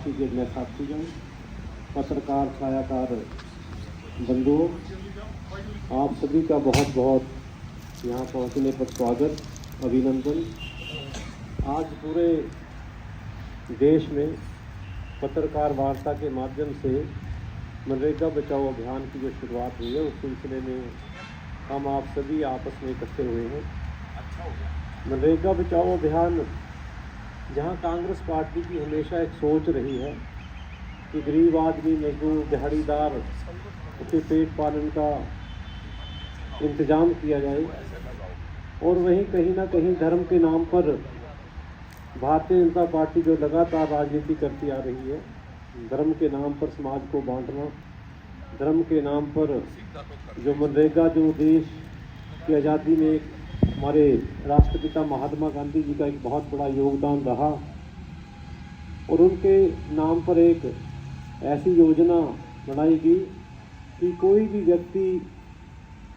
Party के अन्य साथीगण, पत्रकार छायाकार बंधुओं, आप सभी का बहुत बहुत यहाँ पहुँचने पर स्वागत, अभिनंदन। आज पूरे देश में पत्रकार वार्ता के माध्यम से मनरेगा बचाओ अभियान की जो शुरुआत हुई है, उस सिलसिले में हम आप सभी आपस में इकट्ठे हुए हैं। मनरेगा बचाओ अभियान, जहां कांग्रेस पार्टी की हमेशा एक सोच रही है कि गरीब आदमी, मजदूर, दिहाड़ीदार के पेट पालन का इंतजाम किया जाए, और वहीं कहीं ना कहीं धर्म के नाम पर भारतीय जनता पार्टी जो लगातार राजनीति करती आ रही है, धर्म के नाम पर समाज को बांटना, धर्म के नाम पर जो मनरेगा, जो देश की आज़ादी में एक हमारे राष्ट्रपिता महात्मा गांधी जी का एक बहुत बड़ा योगदान रहा, और उनके नाम पर एक ऐसी योजना बनाई गई कि कोई भी व्यक्ति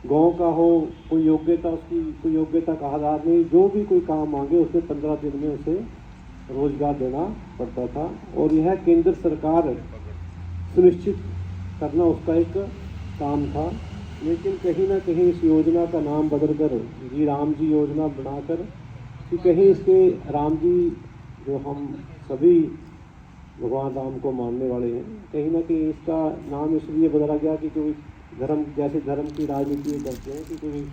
गांव का हो, कोई योग्यता, उसकी कोई योग्यता का आधार नहीं, जो भी कोई काम मांगे उसे 15 दिन में उसे रोजगार देना पड़ता था। और यह केंद्र सरकार सुनिश्चित करना उसका एक काम था। लेकिन कहीं ना कहीं इस योजना का नाम बदलकर जी राम जी योजना बनाकर, कि कहीं इसके राम जी, जो हम सभी भगवान राम को मानने वाले हैं, कहीं ना कहीं इसका नाम इसलिए बदला गया कि कोई धर्म, जैसे धर्म की राजनीति करते हैं कि कोई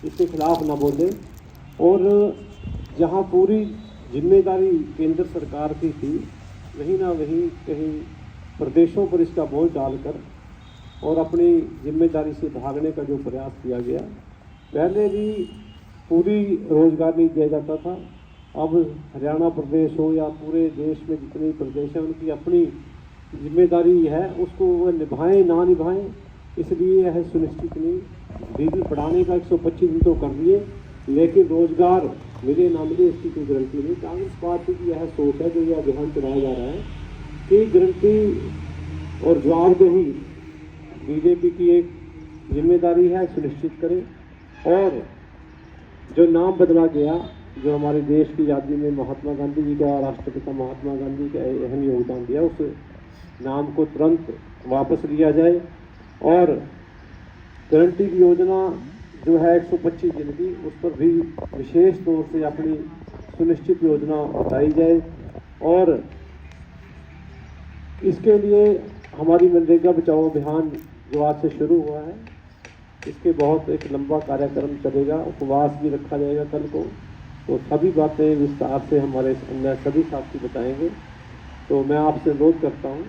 इसके खिलाफ ना बोले। और जहां पूरी जिम्मेदारी केंद्र सरकार की थी, वहीं ना वहीं कहीं प्रदेशों पर इसका बोझ डालकर और अपनी जिम्मेदारी से भागने का जो प्रयास किया गया। पहले भी पूरी रोजगार नहीं दिया जाता था, अब हरियाणा प्रदेश हो या पूरे देश में जितने प्रदेश हैं, उनकी अपनी जिम्मेदारी है, उसको वह निभाएं ना निभाएं, इसलिए यह सुनिश्चित नहीं। बिजली बढ़ाने का 125 दिन तो कर दिए, लेकिन रोजगार मिले ना मिले इसकी कोई गारंटी नहीं। कांग्रेस पार्टी की यह सोच है, जो यह अभियान चलाया जा रहा है, कि गारंटी और जवाबदेही बीजेपी की एक जिम्मेदारी है, सुनिश्चित करें। और जो नाम बदला गया, जो हमारे देश की आज़ादी में महात्मा गांधी जी का, राष्ट्रपिता महात्मा गांधी का अहम योगदान दिया, उस नाम को तुरंत वापस लिया जाए। और गारंटी की योजना जो है 125 दिन की, उस पर भी विशेष तौर से अपनी सुनिश्चित योजना बताई जाए। और इसके लिए हमारी मनरेगा बचाओ अभियान जो आज से शुरू हुआ है, इसके बहुत एक लंबा कार्यक्रम चलेगा, उपवास भी रखा जाएगा कल को, तो सभी बातें विस्तार से हमारे अंदर सभी साथी बताएंगे। तो मैं आपसे अनुरोध करता हूँ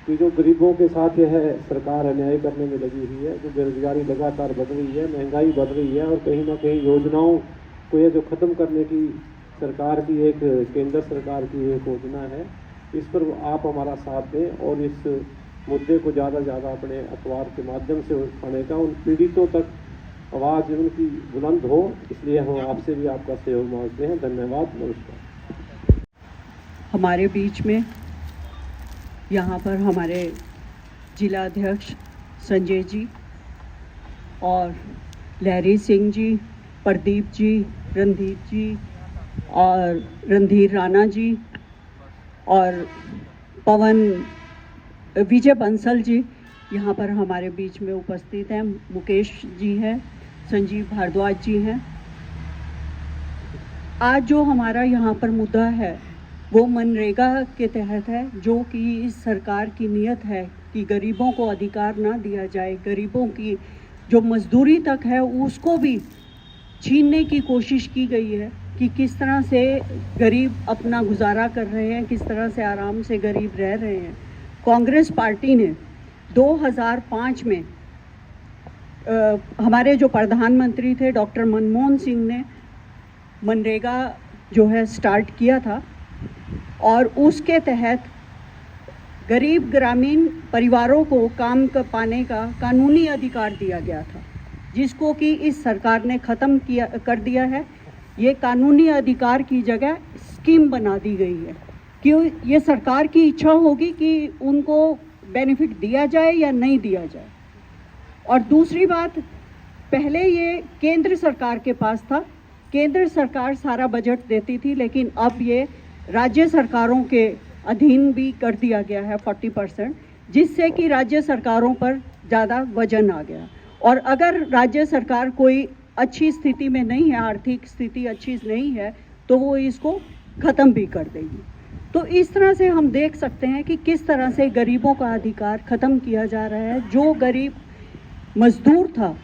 कि जो गरीबों के साथ यह सरकार अन्याय करने में लगी हुई है, जो बेरोजगारी लगातार बढ़ रही है, महंगाई बढ़ रही है, और कहीं ना कहीं योजनाओं को यह जो ख़त्म करने की सरकार की एक, केंद्र सरकार की एक योजना है, इस पर आप हमारा साथ दें और इस मुद्दे को ज़्यादा से ज़्यादा अपने अखबार के माध्यम से उठाने का, उन पीड़ितों तक आवाज़ उनकी बुलंद हो, इसलिए हम आपसे भी आपका सहयोग मांगते हैं। धन्यवाद, नमस्कार। हमारे बीच में यहाँ पर हमारे जिला अध्यक्ष संजय जी और लहरी सिंह जी, प्रदीप जी, रणदीप जी और रणधीर राणा जी और पवन विजय बंसल जी यहाँ पर हमारे बीच में उपस्थित हैं। मुकेश जी हैं, संजीव भारद्वाज जी हैं। आज जो हमारा यहाँ पर मुद्दा है वो मनरेगा के तहत है, जो कि इस सरकार की नीयत है कि गरीबों को अधिकार ना दिया जाए, गरीबों की जो मजदूरी तक है उसको भी छीनने की कोशिश की गई है, कि किस तरह से गरीब अपना गुजारा कर रहे हैं, किस तरह से आराम से गरीब रह रहे हैं। कांग्रेस पार्टी ने 2005 में हमारे जो प्रधानमंत्री थे डॉक्टर मनमोहन सिंह ने मनरेगा जो है स्टार्ट किया था, और उसके तहत गरीब ग्रामीण परिवारों को काम पाने का कानूनी अधिकार दिया गया था, जिसको कि इस सरकार ने ख़त्म कर दिया है। ये कानूनी अधिकार की जगह स्कीम बना दी गई है, कि ये सरकार की इच्छा होगी कि उनको बेनिफिट दिया जाए या नहीं दिया जाए। और दूसरी बात, पहले ये केंद्र सरकार के पास था, केंद्र सरकार सारा बजट देती थी, लेकिन अब ये राज्य सरकारों के अधीन भी कर दिया गया है 40%, जिससे कि राज्य सरकारों पर ज़्यादा वजन आ गया। और अगर राज्य सरकार कोई अच्छी स्थिति में नहीं है, आर्थिक स्थिति अच्छी नहीं है, तो वो इसको ख़त्म भी कर देगी। तो इस तरह से हम देख सकते हैं कि किस तरह से गरीबों का अधिकार ख़त्म किया जा रहा है। जो गरीब मजदूर था,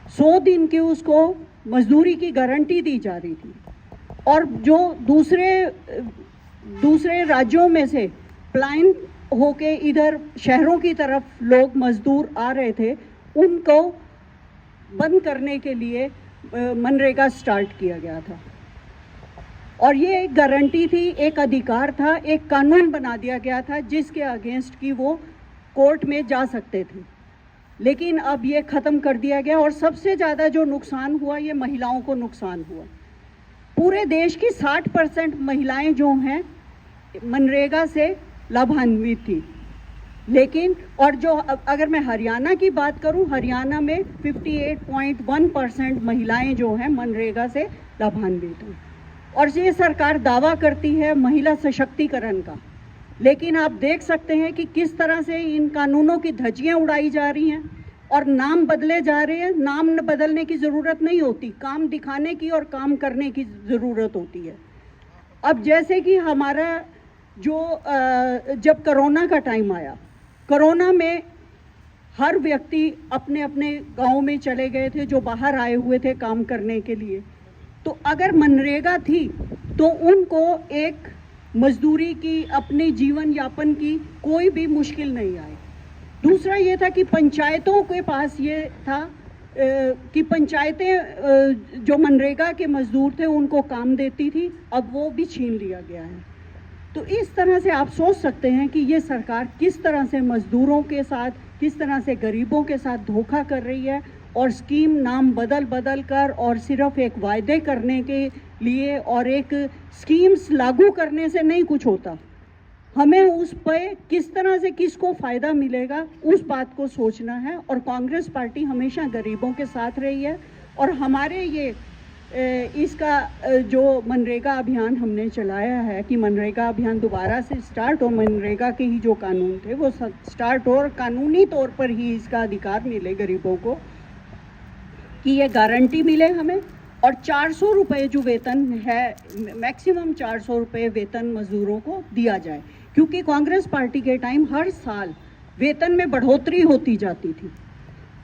100 दिन की उसको मजदूरी की गारंटी दी जा रही थी, और जो दूसरे राज्यों में से पलायन होके इधर शहरों की तरफ लोग मजदूर आ रहे थे, उनको बंद करने के लिए मनरेगा स्टार्ट किया गया था। और ये एक गारंटी थी, एक अधिकार था, एक कानून बना दिया गया था जिसके अगेंस्ट की वो कोर्ट में जा सकते थे। लेकिन अब ये ख़त्म कर दिया गया, और सबसे ज़्यादा जो नुकसान हुआ, ये महिलाओं को नुकसान हुआ। पूरे देश की 60% महिलाएं जो हैं मनरेगा से लाभान्वित थी। लेकिन और जो अगर मैं हरियाणा की बात करूं, हरियाणा में 58.1% महिलाएं जो हैं मनरेगा से लाभान्वित हैं। और ये सरकार दावा करती है महिला सशक्तिकरण का, लेकिन आप देख सकते हैं कि किस तरह से इन कानूनों की धज्जियां उड़ाई जा रही हैं और नाम बदले जा रहे हैं। नाम बदलने की ज़रूरत नहीं होती, काम दिखाने की और काम करने की ज़रूरत होती है। अब जैसे कि हमारा जब कोरोना का टाइम आया, कोरोना में हर व्यक्ति अपने अपने गांव में चले गए थे, जो बाहर आए हुए थे काम करने के लिए। तो अगर मनरेगा थी तो उनको एक मजदूरी की, अपने जीवन यापन की कोई भी मुश्किल नहीं आई। दूसरा ये था कि पंचायतों के पास ये था कि पंचायतें जो मनरेगा के मजदूर थे उनको काम देती थी, अब वो भी छीन लिया गया है। तो इस तरह से आप सोच सकते हैं कि ये सरकार किस तरह से मजदूरों के साथ, किस तरह से गरीबों के साथ धोखा कर रही है, और स्कीम नाम बदल कर और सिर्फ एक वायदे करने के लिए और एक स्कीम्स लागू करने से नहीं कुछ होता। हमें उस पर किस तरह से किसको फ़ायदा मिलेगा उस बात को सोचना है। और कांग्रेस पार्टी हमेशा गरीबों के साथ रही है, और हमारे ये इसका जो मनरेगा अभियान हमने चलाया है कि मनरेगा अभियान दोबारा से स्टार्ट हो, मनरेगा के ही जो कानून थे वो स्टार्ट हो, और कानूनी तौर पर ही इसका अधिकार मिले गरीबों को, कि ये गारंटी मिले हमें। और 400 रुपये जो वेतन है, मैक्सिमम 400 रुपये वेतन मजदूरों को दिया जाए, क्योंकि कांग्रेस पार्टी के टाइम हर साल वेतन में बढ़ोतरी होती जाती थी।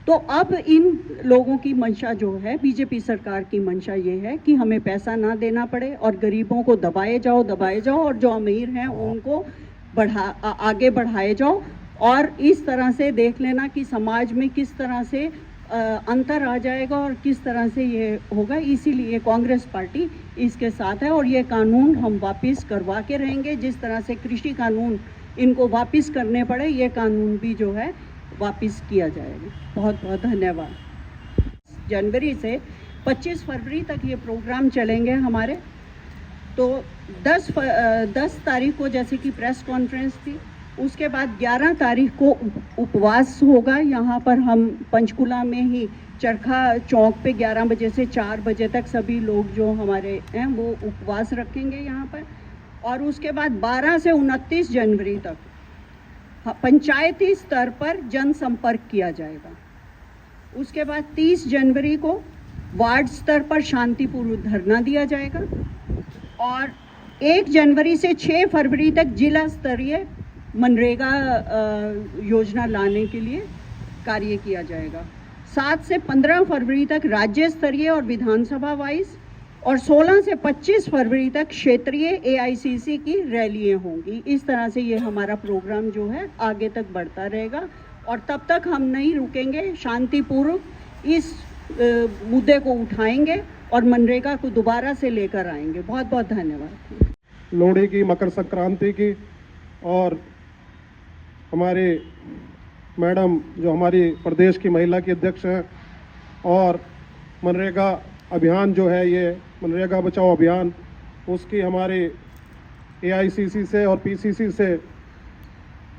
तो अब इन लोगों की मंशा जो है, बीजेपी सरकार की मंशा ये है कि हमें पैसा ना देना पड़े और गरीबों को दबाए जाओ, और जो अमीर हैं उनको आगे बढ़ाए जाओ। और इस तरह से देख लेना कि समाज में किस तरह से अंतर आ जाएगा और किस तरह से ये होगा। इसीलिए कांग्रेस पार्टी इसके साथ है, और ये कानून हम वापस करवा के रहेंगे। जिस तरह से कृषि कानून इनको वापस करने पड़े, ये कानून भी जो है वापस किया जाएगा। बहुत बहुत धन्यवाद। जनवरी से 25 फरवरी तक ये प्रोग्राम चलेंगे हमारे। तो 10 तारीख को जैसे कि प्रेस कॉन्फ्रेंस थी, उसके बाद 11 तारीख को उपवास होगा। यहाँ पर हम पंचकुला में ही चरखा चौक पे 11 बजे से 4 बजे तक सभी लोग जो हमारे हैं वो उपवास रखेंगे यहाँ पर। और उसके बाद 12 से 29 जनवरी तक पंचायती स्तर पर जनसंपर्क किया जाएगा। उसके बाद 30 जनवरी को वार्ड स्तर पर शांतिपूर्ण धरना दिया जाएगा, और 1 जनवरी से 6 फरवरी तक जिला स्तरीय मनरेगा योजना लाने के लिए कार्य किया जाएगा। 7 से 15 फरवरी तक राज्य स्तरीय और विधानसभा वाइज, और 16 से 25 फरवरी तक क्षेत्रीय AICC की रैलियां होंगी। इस तरह से ये हमारा प्रोग्राम जो है आगे तक बढ़ता रहेगा, और तब तक हम नहीं रुकेंगे, शांतिपूर्वक इस मुद्दे को उठाएंगे और मनरेगा को दोबारा से लेकर आएंगे। बहुत बहुत धन्यवाद। लोहड़ी की, मकर संक्रांति की, और हमारे मैडम जो हमारी प्रदेश की महिला की अध्यक्ष हैं, और मनरेगा अभियान जो है, ये मनरेगा बचाओ अभियान, उसकी हमारे AICC से और PCC से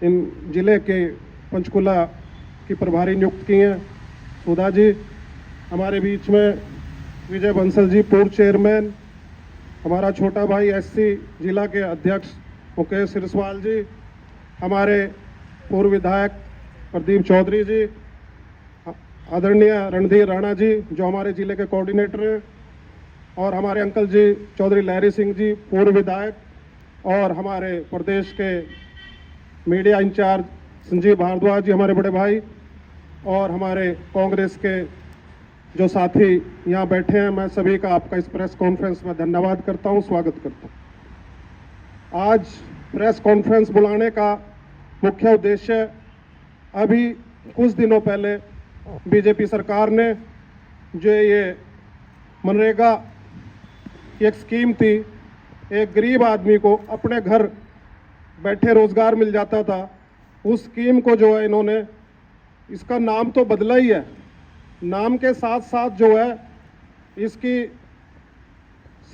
इन ज़िले के पंचकुला की प्रभारी नियुक्त की हैं। सुधा जी हमारे बीच में, विजय बंसल जी पूर्व चेयरमैन, हमारा छोटा भाई SC जिला के अध्यक्ष मुकेश सिरसवाल जी, हमारे पूर्व विधायक प्रदीप चौधरी जी, आदरणीय रणधीर राणा जी जो हमारे जिले के कोऑर्डिनेटर हैं, और हमारे अंकल जी चौधरी लहरी सिंह जी पूर्व विधायक, और हमारे प्रदेश के मीडिया इंचार्ज संजीव भारद्वाज जी हमारे बड़े भाई, और हमारे कांग्रेस के जो साथी यहाँ बैठे हैं, मैं सभी का आपका इस प्रेस कॉन्फ्रेंस में धन्यवाद करता हूँ, स्वागत करता हूँ। आज प्रेस कॉन्फ्रेंस बुलाने का मुख्य उद्देश्य, अभी कुछ दिनों पहले बीजेपी सरकार ने जो ये मनरेगा की एक स्कीम थी, एक गरीब आदमी को अपने घर बैठे रोजगार मिल जाता था, उस स्कीम को जो है इन्होंने, इसका नाम तो बदला ही है, नाम के साथ साथ जो है इसकी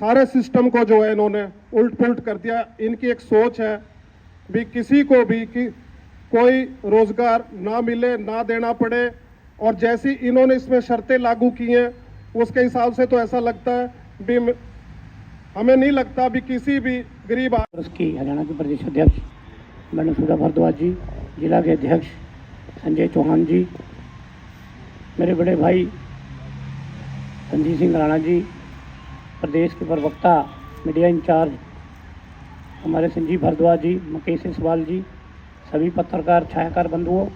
सारे सिस्टम को जो है इन्होंने उल्ट पुल्ट कर दिया। इनकी एक सोच है भी किसी को भी कि कोई रोजगार ना मिले, ना देना पड़े, और जैसी इन्होंने इसमें शर्तें लागू की हैं उसके हिसाब से तो ऐसा लगता है भी हमें नहीं लगता भी किसी भी गरीब की हरियाणा के प्रदेश अध्यक्ष मैडम सुधा भारद्वाज जी, जिला के अध्यक्ष संजय चौहान जी, मेरे बड़े भाई संजीव सिंह राणा जी, प्रदेश के प्रवक्ता मीडिया इंचार्ज हमारे संजीव भारद्वाज जी, मुकेश सिरसवाल जी, सभी पत्रकार छायाकार बंधुओं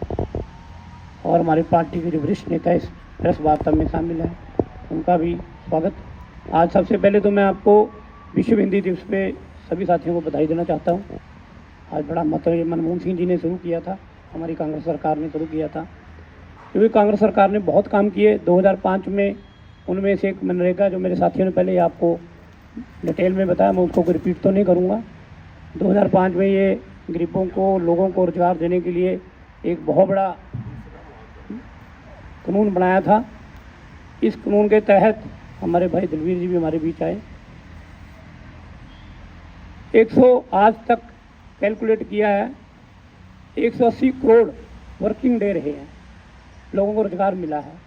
और हमारी पार्टी के जो वरिष्ठ नेता इस प्रेस वार्ता में शामिल हैं, उनका भी स्वागत। आज सबसे पहले तो मैं आपको विश्व हिंदी दिवस पे सभी साथियों को बधाई देना चाहता हूँ। आज बड़ा मतलब मनमोहन सिंह जी ने शुरू किया था, हमारी कांग्रेस सरकार ने शुरू किया था, क्योंकि कांग्रेस सरकार ने बहुत काम किए 2005 में। उनमें से एक मनरेगा जो मेरे साथियों ने पहले आपको डिटेल में बताया, मैं उसको रिपीट तो नहीं करूँगा। 2005 में ये गरीबों को, लोगों को रोजगार देने के लिए एक बहुत बड़ा कानून बनाया था। इस कानून के तहत हमारे भाई दलवीर जी भी हमारे बीच आए। 100 आज तक कैलकुलेट किया है 180 करोड़ वर्किंग डे रहे हैं, लोगों को रोजगार मिला है।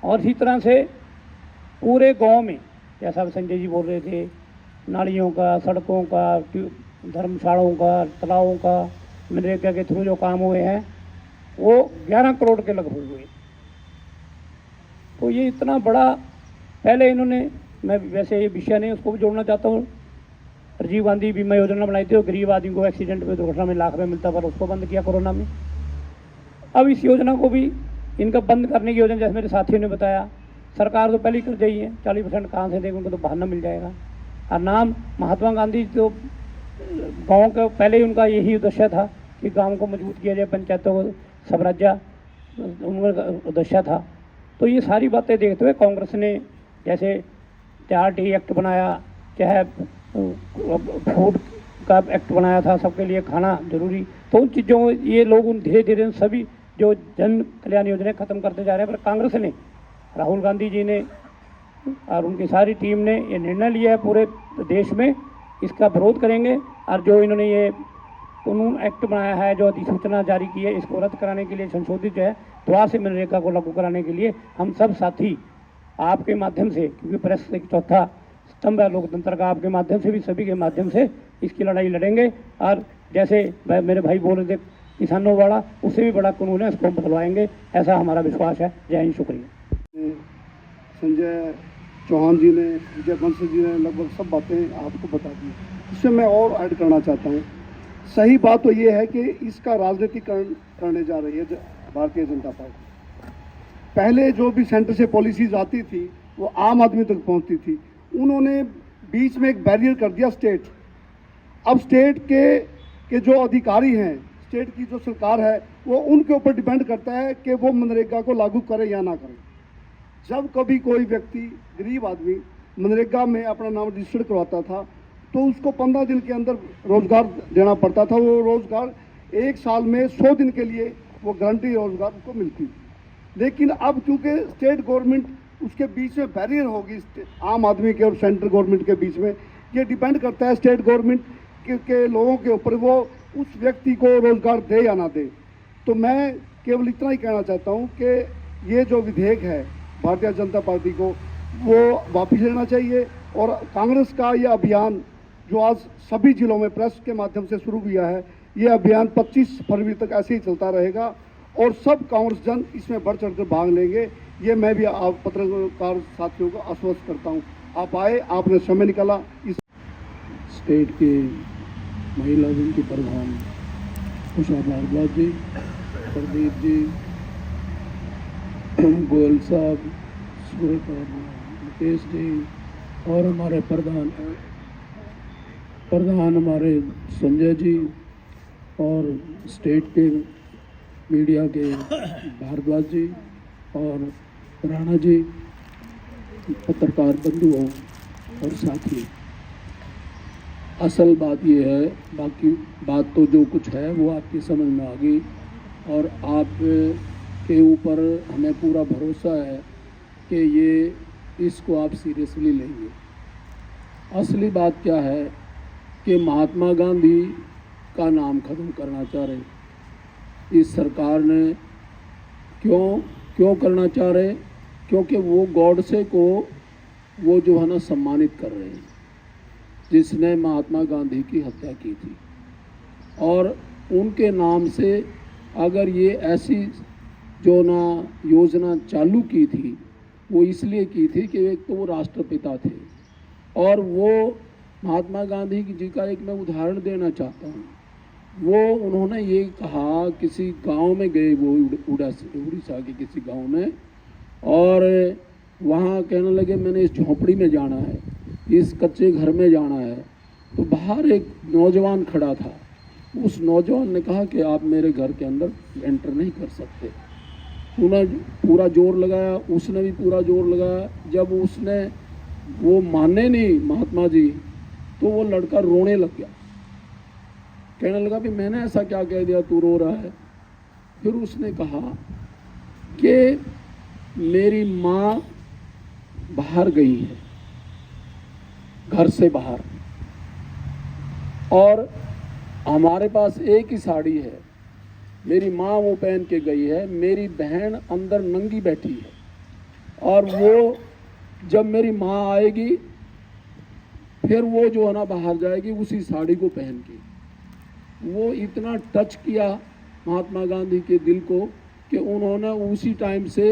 और इसी तरह से पूरे गांव में, जैसा संजय जी बोल रहे थे, नालियों का, सड़कों का, धर्मशालाओं का, तालाबों का मनरेगा के थ्रू जो काम हुए हैं वो 11 करोड़ के लगभग हुए। तो ये इतना बड़ा, पहले इन्होंने, मैं वैसे ये विषय नहीं उसको भी जोड़ना चाहता हूँ, राजीव गांधी बीमा योजना बनाई थी और गरीब आदमी को एक्सीडेंट में, दुर्घटना में लाख रुपये मिलता, पर उसको बंद किया कोरोना में। अब इस योजना को भी इनका बंद करने की योजना, जैसे मेरे साथियों ने बताया, सरकार तो पहले ही कर रही है, 40% कहाँ से देंगे, उनको तो बहाना मिल जाएगा। और नाम महात्मा गांधी, तो गाँव का पहले ही उनका यही उद्देश्य था कि गाँव को मजबूत किया जाए, पंचायतों को स्वराज्य उनका उद्देश्य था। तो ये सारी बातें देखते हुए कांग्रेस ने जैसे TRT एक्ट बनाया, चाहे फूड का एक्ट बनाया था, सबके लिए खाना जरूरी, तो उन चीज़ों ये लोग उन धीरे धीरे सभी जो जन कल्याण योजनाएं खत्म करते जा रहे हैं। पर कांग्रेस ने, राहुल गांधी जी ने और उनकी सारी टीम ने ये निर्णय लिया है पूरे देश में इसका विरोध करेंगे। और जो इन्होंने ये कानून एक्ट बनाया है, जो अधिसूचना जारी की है, इसको रद्द कराने के लिए, संशोधित जो है दोबारा से मनरेगा को लागू कराने के लिए हम सब साथी आपके माध्यम से, क्योंकि प्रेस एक चौथा स्तंभ है लोकतंत्र का, आपके माध्यम से भी, सभी के माध्यम से इसकी लड़ाई लड़ेंगे। और जैसे मेरे भाई बोल रहे थे किसानों वाला, उससे भी बड़ा कानून है, इसको हम बदलवाएंगे, ऐसा हमारा विश्वास है। जय हिंद, शुक्रिया। संजय चौहान जी ने, विजय बंसल जी ने लगभग सब बातें आपको बता दी। इससे मैं और ऐड करना चाहता हूँ। सही बात तो ये है कि इसका राजनीतिकरण करने जा रही है भारतीय जनता पार्टी। पहले जो भी सेंटर से पॉलिसीज आती थी वो आम आदमी तक पहुंचती थी, उन्होंने बीच में एक बैरियर कर दिया स्टेट। अब स्टेट के जो अधिकारी हैं, स्टेट की जो सरकार है, वो उनके ऊपर डिपेंड करता है कि वो मनरेगा को लागू करे या ना करे। जब कभी कोई व्यक्ति, गरीब आदमी मनरेगा में अपना नाम रजिस्टर्ड करवाता था तो उसको 15 दिन के अंदर रोजगार देना पड़ता था। वो रोजगार 1 साल में 100 दिन के लिए वो गारंटी रोजगार को मिलती थी। लेकिन अब चूंकि स्टेट गवर्नमेंट, उसके बीच में बैरियर होगी आम आदमी के और सेंट्रल गवर्नमेंट के बीच में, ये डिपेंड करता है स्टेट गवर्नमेंट के लोगों के ऊपर, वो उस व्यक्ति को रोजगार दे या ना दे। तो मैं केवल इतना ही कहना चाहता हूँ कि ये जो विधेयक है भारतीय जनता पार्टी को वो वापस लेना चाहिए, और कांग्रेस का ये अभियान जो आज सभी जिलों में प्रेस के माध्यम से शुरू किया है, ये अभियान 25 फरवरी तक ऐसे ही चलता रहेगा और सब कांग्रेस जन इसमें बढ़ चढ़ कर भाग लेंगे। ये मैं भी आप पत्रकार साथियों को आश्वस्त करता हूँ। आप आए, आपने समय निकाला। इस स्टेट के महिला विंग के प्रधान उषा भारद्वाज जी, प्रदीप जी, गोयल साहब, सूरज मुकेश जी और हमारे प्रधान हमारे संजय जी और स्टेट के मीडिया के भारद्वाज जी और राणा जी, पत्रकार बंधुओं और साथी। असल बात ये है, बाकी बात तो जो कुछ है वो आपकी समझ में आ गई और आप के ऊपर हमें पूरा भरोसा है कि ये इसको आप सीरियसली लेंगे। असली बात क्या है कि महात्मा गांधी का नाम खत्म करना चाह रहे इस सरकार ने। क्यों करना चाह रहे? क्योंकि वो गॉडसे को वो जो है ना सम्मानित कर रहे हैं, जिसने महात्मा गांधी की हत्या की थी। और उनके नाम से अगर ये ऐसी जो ना योजना चालू की थी, वो इसलिए की थी कि एक तो वो राष्ट्रपिता थे और वो महात्मा गांधी जी का एक मैं उदाहरण देना चाहता हूँ। वो उन्होंने ये कहा, किसी गांव में गए वो उड़ीसा के किसी गांव में, और वहाँ कहने लगे मैंने इस झोंपड़ी में जाना है, इस कच्चे घर में जाना है। तो बाहर एक नौजवान खड़ा था। उस नौजवान ने कहा कि आप मेरे घर के अंदर एंटर नहीं कर सकते। उन्होंने पूरा जोर लगाया, उसने भी पूरा जोर लगाया। जब उसने वो माने नहीं महात्मा जी, तो वो लड़का रोने लग गया, कहने लगा कि मैंने ऐसा क्या कह दिया तू रो रहा है। फिर उसने कहा कि मेरी माँ बाहर गई है, घर से बाहर, और हमारे पास एक ही साड़ी है, मेरी माँ वो पहन के गई है, मेरी बहन अंदर नंगी बैठी है, और वो जब मेरी माँ आएगी फिर वो जो है ना बाहर जाएगी उसी साड़ी को पहन के। वो इतना टच किया महात्मा गांधी के दिल को कि उन्होंने उसी टाइम से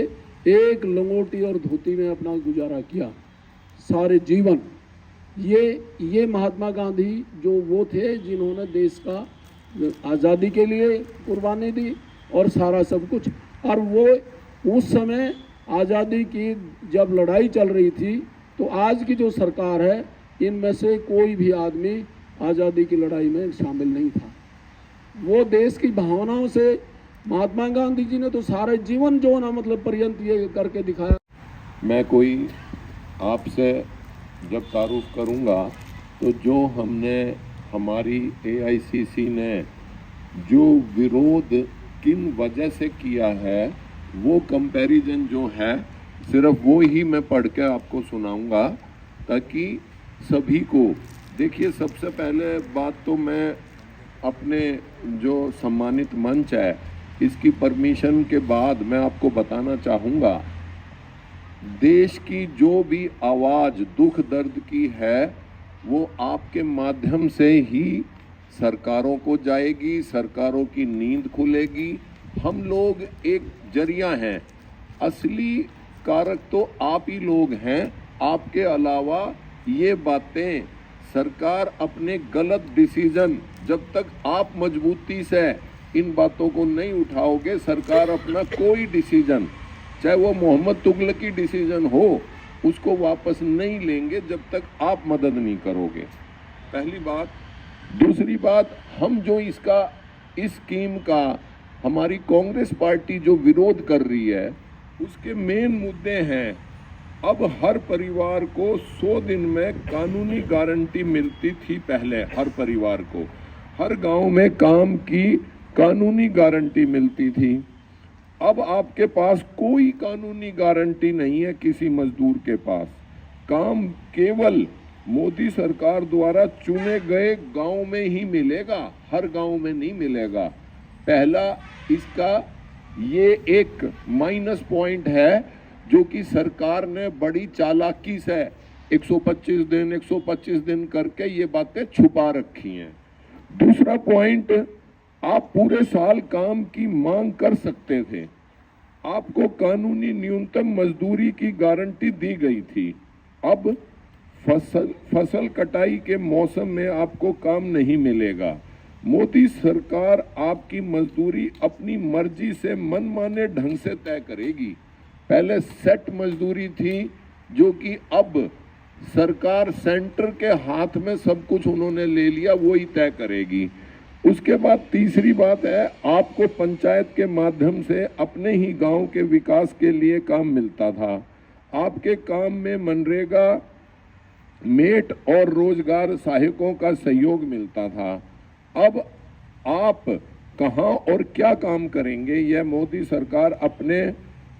एक लंगोटी और धोती में अपना गुजारा किया सारे जीवन। ये महात्मा गांधी जो वो थे जिन्होंने देश का आज़ादी के लिए कुर्बानी दी और सारा सब कुछ। और वो उस समय आज़ादी की जब लड़ाई चल रही थी, तो आज की जो सरकार है इनमें से कोई भी आदमी आज़ादी की लड़ाई में शामिल नहीं था। वो देश की भावनाओं से महात्मा गांधी जी ने तो सारे जीवन जो ना मतलब पर्यंत ये करके दिखाया। मैं कोई आपसे जब तारुफ करूंगा तो जो हमने हमारी AICC ने जो विरोध किन वजह से किया है वो कंपैरिजन जो है सिर्फ वो ही मैं पढ़ के आपको सुनाऊंगा ताकि सभी को देखिए। सबसे पहले बात तो मैं अपने जो सम्मानित मंच है इसकी परमिशन के बाद मैं आपको बताना चाहूँगा, देश की जो भी आवाज़ दुख दर्द की है वो आपके माध्यम से ही सरकारों को जाएगी, सरकारों की नींद खुलेगी। हम लोग एक जरिया हैं, असली कारक तो आप ही लोग हैं। आपके अलावा ये बातें सरकार अपने गलत डिसीजन, जब तक आप मजबूती से इन बातों को नहीं उठाओगे, सरकार अपना कोई डिसीजन, चाहे वो मोहम्मद तुगलकी डिसीजन हो, उसको वापस नहीं लेंगे जब तक आप मदद नहीं करोगे। पहली बात। दूसरी बात, हम जो इस स्कीम का हमारी कांग्रेस पार्टी जो विरोध कर रही है उसके मेन मुद्दे हैं। अब हर परिवार को 100 दिन में कानूनी गारंटी मिलती थी पहले, हर परिवार को हर गांव में काम की कानूनी गारंटी मिलती थी। अब आपके पास कोई कानूनी गारंटी नहीं है किसी मजदूर के पास। काम केवल मोदी सरकार द्वारा चुने गए गांव में ही मिलेगा, हर गांव में नहीं मिलेगा। पहला इसका ये एक माइनस पॉइंट है जो कि सरकार ने बड़ी चालाकी से 125 दिन करके ये बातें छुपा रखी हैं। दूसरा पॉइंट, आप पूरे साल काम की मांग कर सकते थे, आपको कानूनी न्यूनतम मजदूरी की गारंटी दी गई थी। अब फसल कटाई के मौसम में आपको काम नहीं मिलेगा। मोदी सरकार आपकी मजदूरी अपनी मर्जी से मनमाने ढंग से तय करेगी। पहले सेट मजदूरी थी, जो कि अब सरकार सेंटर के हाथ में सब कुछ उन्होंने ले लिया, वो ही तय करेगी। उसके बाद तीसरी बात है, आपको पंचायत के माध्यम से अपने ही गांव के विकास के लिए काम मिलता था। आपके काम में मनरेगा, मेट और रोजगार सहायकों का सहयोग मिलता था। अब आप कहां और क्या काम करेंगे, यह मोदी सरकार अपने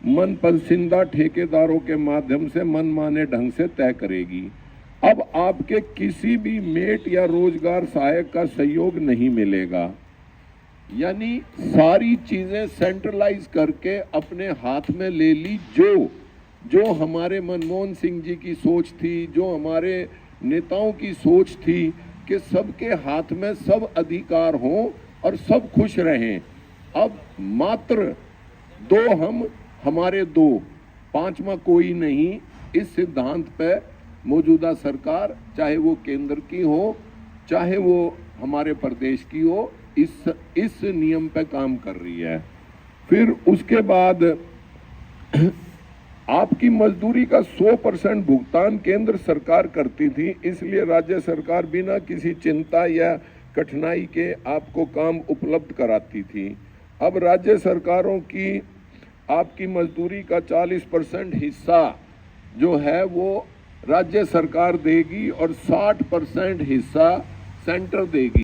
मनपसंदीदा ठेकेदारों के माध्यम से मनमाने ढंग से तय करेगी। अब आपके किसी भी मेट या रोजगार सहायक का सहयोग नहीं मिलेगा। यानी सारी चीजें सेंट्रलाइज करके अपने हाथ में ले ली। जो हमारे मनमोहन सिंह जी की सोच थी, जो हमारे नेताओं की सोच थी कि सबके हाथ में सब अधिकार हों और सब खुश रहें, अब मात्र दो हम, हमारे दो, पांचवा कोई नहीं, इस सिद्धांत पे मौजूदा सरकार, चाहे वो केंद्र की हो चाहे वो हमारे प्रदेश की हो, इस नियम पे काम कर रही है। फिर उसके बाद आपकी मजदूरी का 100% भुगतान केंद्र सरकार करती थी, इसलिए राज्य सरकार बिना किसी चिंता या कठिनाई के आपको काम उपलब्ध कराती थी। अब राज्य सरकारों की आपकी मजदूरी का 40% हिस्सा जो है वो राज्य सरकार देगी और 60% हिस्सा सेंटर देगी।